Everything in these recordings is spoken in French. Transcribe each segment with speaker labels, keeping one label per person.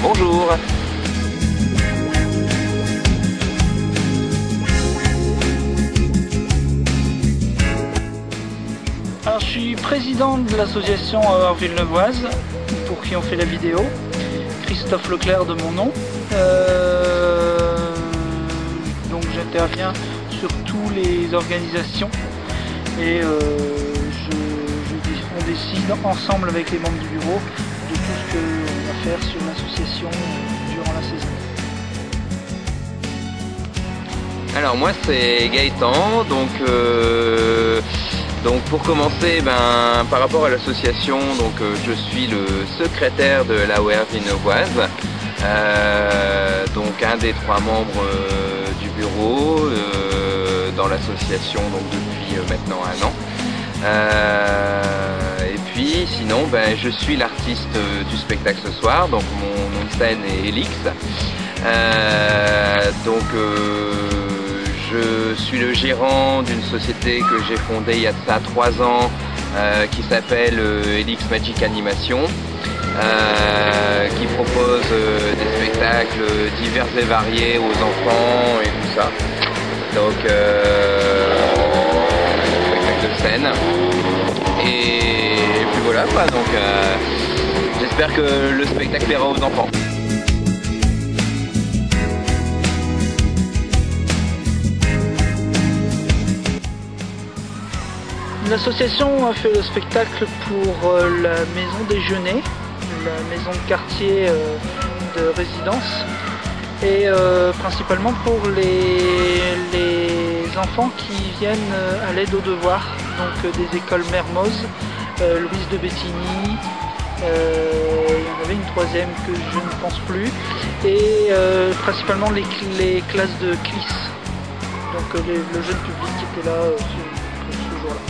Speaker 1: Bonjour.
Speaker 2: Alors, je suis président de l'association Villeneuvoise, pour qui on fait la vidéo. Christophe Leclerc de mon nom. Donc j'interviens sur toutes les organisations et on décide ensemble avec les membres du bureau de tout ce qu'on va faire sur l'association durant la saison.
Speaker 1: Alors moi c'est Gaëtan, donc pour commencer, par rapport à l'association, je suis le secrétaire de l'AOR Villeneuvoise, donc un des 3 membres du bureau dans l'association depuis maintenant 1 an. Et puis sinon je suis l'artiste du spectacle ce soir, donc mon nom de scène est Elix. Je suis le gérant d'une société que j'ai fondée il y a de ça 3 ans qui s'appelle Elix Magic Animation, qui propose des spectacles divers et variés aux enfants et tout ça. Donc spectacle de scène. Et puis voilà quoi, donc j'espère que le spectacle plaira aux enfants.
Speaker 2: L'association a fait le spectacle pour la maison déjeuner, la maison de quartier de résidence, et principalement pour les enfants qui viennent à l'aide aux devoirs, donc des écoles Mermoz, Louise de Bettigny, il y en avait une 3e que je ne pense plus, et principalement les classes de CLIS, donc le jeune public qui était là ce jour-là.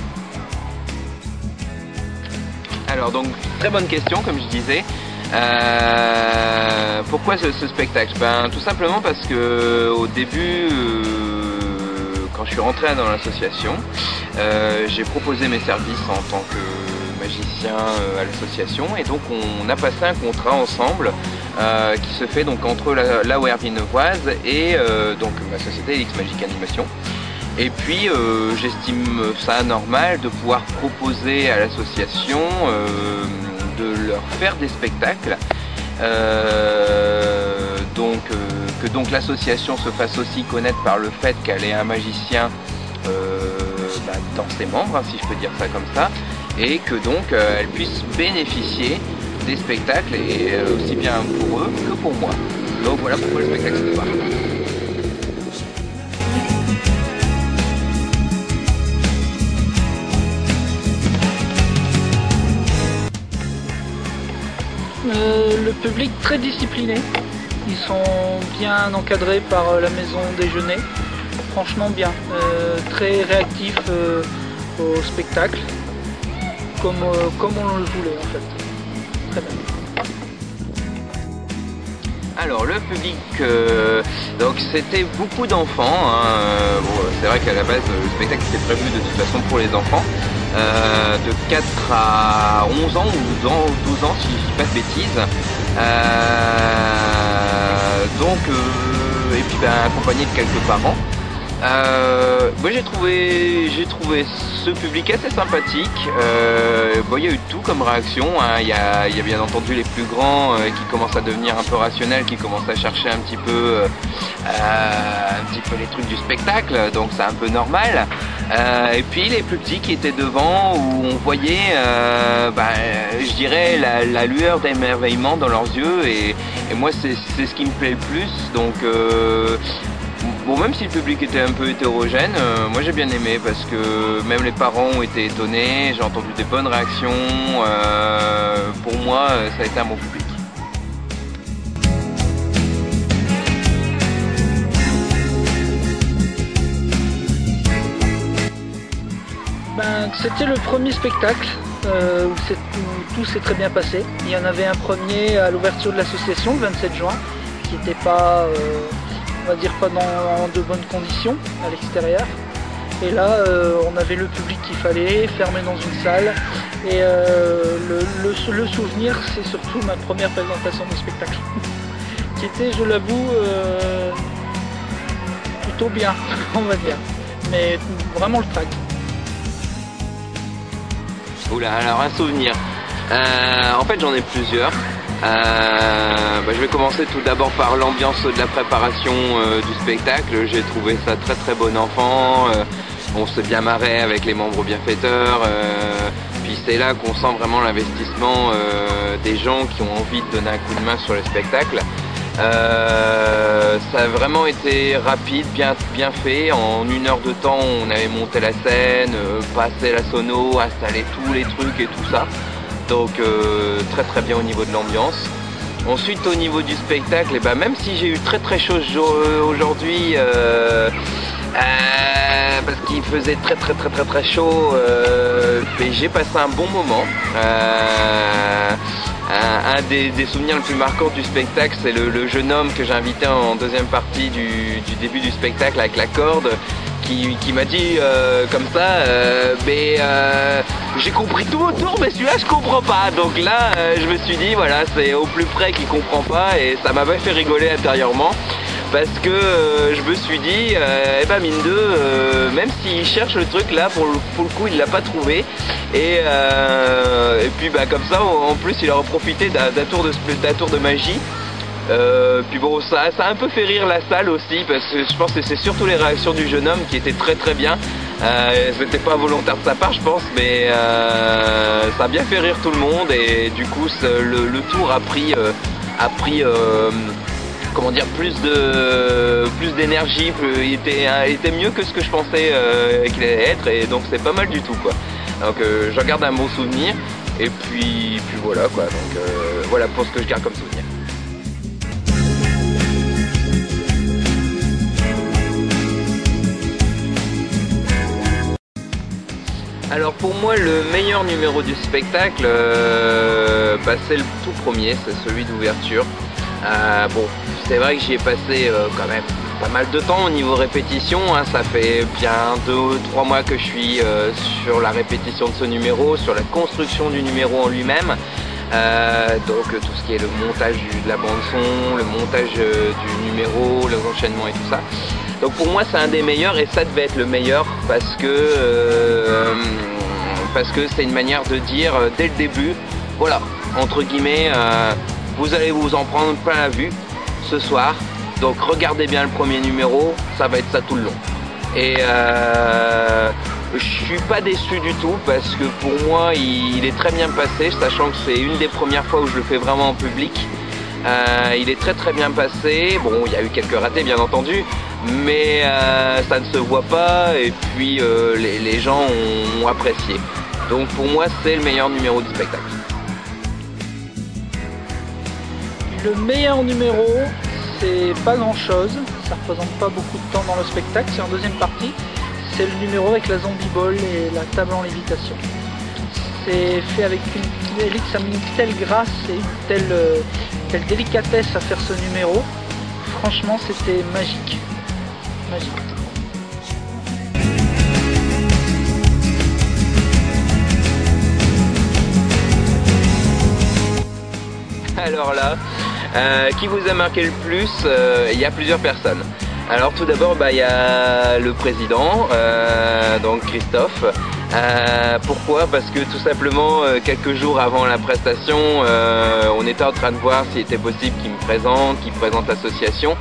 Speaker 1: Alors donc, très bonne question comme je disais. Pourquoi ce spectacle? Tout simplement parce que au début, quand je suis rentré dans l'association, j'ai proposé mes services en tant que magicien à l'association, et donc on a passé un contrat ensemble qui se fait donc entre l'AOR Villeneuvoise et donc ma société Elix Magic Animation. Et puis j'estime ça normal de pouvoir proposer à l'association de leur faire des spectacles, que donc l'association se fasse aussi connaître par le fait qu'elle ait un magicien dans ses membres, si je peux dire ça comme ça, et que donc elle puisse bénéficier des spectacles, et aussi bien pour eux que pour moi. Donc voilà pourquoi le spectacle ce soir.
Speaker 2: Le public très discipliné, ils sont bien encadrés par la maison déjeuner, franchement bien, très réactifs au spectacle, comme on le voulait en fait, très bien.
Speaker 1: Alors le public, donc c'était beaucoup d'enfants, hein. Bon, c'est vrai qu'à la base le spectacle était prévu de toute façon pour les enfants, de 4 à 11 ans ou 12 ans si je dis pas de bêtises, et puis accompagné de quelques parents. Moi j'ai trouvé ce public assez sympathique. Il y a eu tout comme réaction, hein. Il y a bien entendu les plus grands qui commencent à devenir un peu rationnels, qui commencent à chercher un petit peu les trucs du spectacle, donc c'est un peu normal. Et puis les plus petits qui étaient devant, où on voyait je dirais la lueur d'émerveillement dans leurs yeux, et moi c'est ce qui me plaît le plus. Donc bon, même si le public était un peu hétérogène, moi j'ai bien aimé, parce que même les parents ont été étonnés, j'ai entendu des bonnes réactions. Pour moi, ça a été un bon public.
Speaker 2: C'était le premier spectacle où tout s'est très bien passé. Il y en avait un premier à l'ouverture de l'association le 27 juin qui n'était pas, on va dire, pas dans de bonnes conditions à l'extérieur. Et là, on avait le public qu'il fallait, fermé dans une salle. Et le souvenir, c'est surtout ma première présentation de spectacle, qui était, je l'avoue, plutôt bien, on va dire. Mais vraiment le track.
Speaker 1: Oula, alors un souvenir. En fait, j'en ai plusieurs. Je vais commencer tout d'abord par l'ambiance de la préparation du spectacle. J'ai trouvé ça très très bon enfant. On se bien marrait avec les membres bienfaiteurs. Puis c'est là qu'on sent vraiment l'investissement des gens qui ont envie de donner un coup de main sur le spectacle. Ça a vraiment été rapide, bien fait. En 1 heure de temps, on avait monté la scène, passé la sono, installé tous les trucs et tout ça. Donc très très bien au niveau de l'ambiance. Ensuite au niveau du spectacle, et même si j'ai eu très très chaud aujourd'hui, parce qu'il faisait très chaud, j'ai passé un bon moment. Un des souvenirs les plus marquants du spectacle, c'est le jeune homme que j'ai invité en deuxième partie du début du spectacle avec la corde, qui m'a dit comme ça, j'ai compris tout autour, mais celui-là je comprends pas. Donc là je me suis dit voilà, c'est au plus près qu'il comprend pas, et ça m'avait fait rigoler intérieurement. Parce que je me suis dit, mine de, même s'il cherche le truc là, pour le coup il l'a pas trouvé. Et puis comme ça, en plus il a profité d'un tour de magie. Puis bon, ça a un peu fait rire la salle aussi, parce que je pense que c'est surtout les réactions du jeune homme qui étaient très bien. C'était pas volontaire de sa part je pense, mais ça a bien fait rire tout le monde, et du coup le tour a pris comment dire, plus d'énergie, il était mieux que ce que je pensais qu'il allait être, et donc c'est pas mal du tout quoi. Donc j'en garde un bon souvenir, et puis voilà quoi, donc voilà pour ce que je garde comme souvenir. Alors pour moi le meilleur numéro du spectacle, c'est le tout premier, c'est celui d'ouverture. Bon, c'est vrai que j'y ai passé quand même pas mal de temps au niveau répétition, hein. Ça fait bien 2-3 mois que je suis sur la répétition de ce numéro, sur la construction du numéro en lui-même. Donc tout ce qui est le montage de la bande son, le montage du numéro, les enchaînements et tout ça. Donc pour moi c'est un des meilleurs, et ça devait être le meilleur parce que c'est une manière de dire dès le début, voilà, entre guillemets, vous allez vous en prendre plein la vue ce soir, donc regardez bien le premier numéro, ça va être ça tout le long. Et je suis pas déçu du tout, parce que pour moi il est très bien passé, sachant que c'est une des premières fois où je le fais vraiment en public. Il est très bien passé. Bon, il y a eu quelques ratés bien entendu, mais ça ne se voit pas, et puis les gens ont apprécié. Donc pour moi c'est le meilleur numéro du spectacle.
Speaker 2: Le meilleur numéro, c'est pas grand chose, ça représente pas beaucoup de temps dans le spectacle, c'est en deuxième partie. C'est le numéro avec la zombie ball et la table en lévitation. C'est fait avec ça a mis une telle grâce et une telle délicatesse à faire ce numéro. Franchement, c'était magique. Magique.
Speaker 1: Alors là, qui vous a marqué le plus? Il y a plusieurs personnes. Alors tout d'abord, il y a le président, donc Christophe. Pourquoi? Parce que tout simplement, quelques jours avant la prestation, on était en train de voir s'il était possible qu'il présente l'association.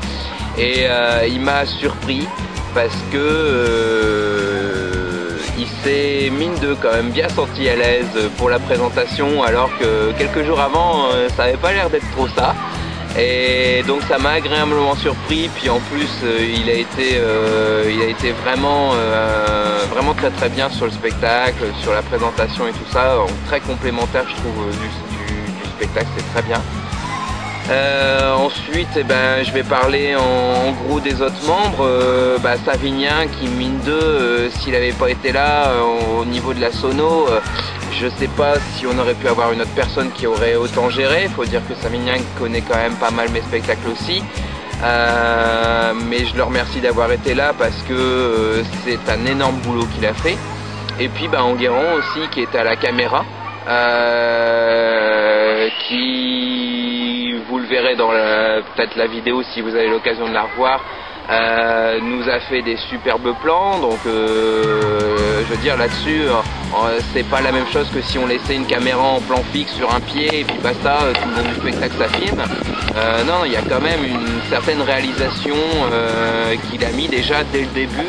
Speaker 1: Et il m'a surpris parce que il s'est mine de quand même bien senti à l'aise pour la présentation, alors que quelques jours avant, ça n'avait pas l'air d'être trop ça. Et donc ça m'a agréablement surpris, puis en plus il a été vraiment très bien sur le spectacle, sur la présentation et tout ça, très complémentaire je trouve du spectacle, c'est très bien. Ensuite je vais parler en gros des autres membres. Savinien qui mine de, s'il n'avait pas été là au niveau de la sono, je sais pas si on aurait pu avoir une autre personne qui aurait autant géré. Il faut dire que Savinien connaît quand même pas mal mes spectacles aussi. mais je le remercie d'avoir été là parce que c'est un énorme boulot qu'il a fait. Et puis Enguerrand aussi qui est à la caméra, qui, vous le verrez dans peut-être la vidéo si vous avez l'occasion de la revoir, nous a fait des superbes plans. Donc je veux dire là-dessus, c'est pas la même chose que si on laissait une caméra en plan fixe sur un pied et puis basta, tout le long du spectacle ça filme. Non, il y a quand même une certaine réalisation qu'il a mis déjà dès le début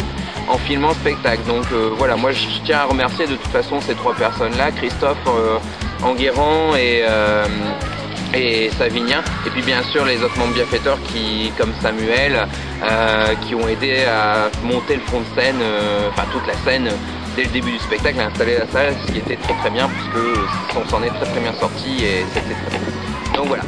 Speaker 1: en filmant le spectacle. Donc voilà, moi je tiens à remercier de toute façon ces trois personnes-là, Christophe, Enguerrand et Savinien, et puis bien sûr les autres membres bienfaiteurs qui, comme Samuel, qui ont aidé à monter le fond de scène, enfin toute la scène dès le début du spectacle, à installer la salle, ce qui était très très bien, puisque on s'en est très très bien sorti et c'était très bien. Donc voilà.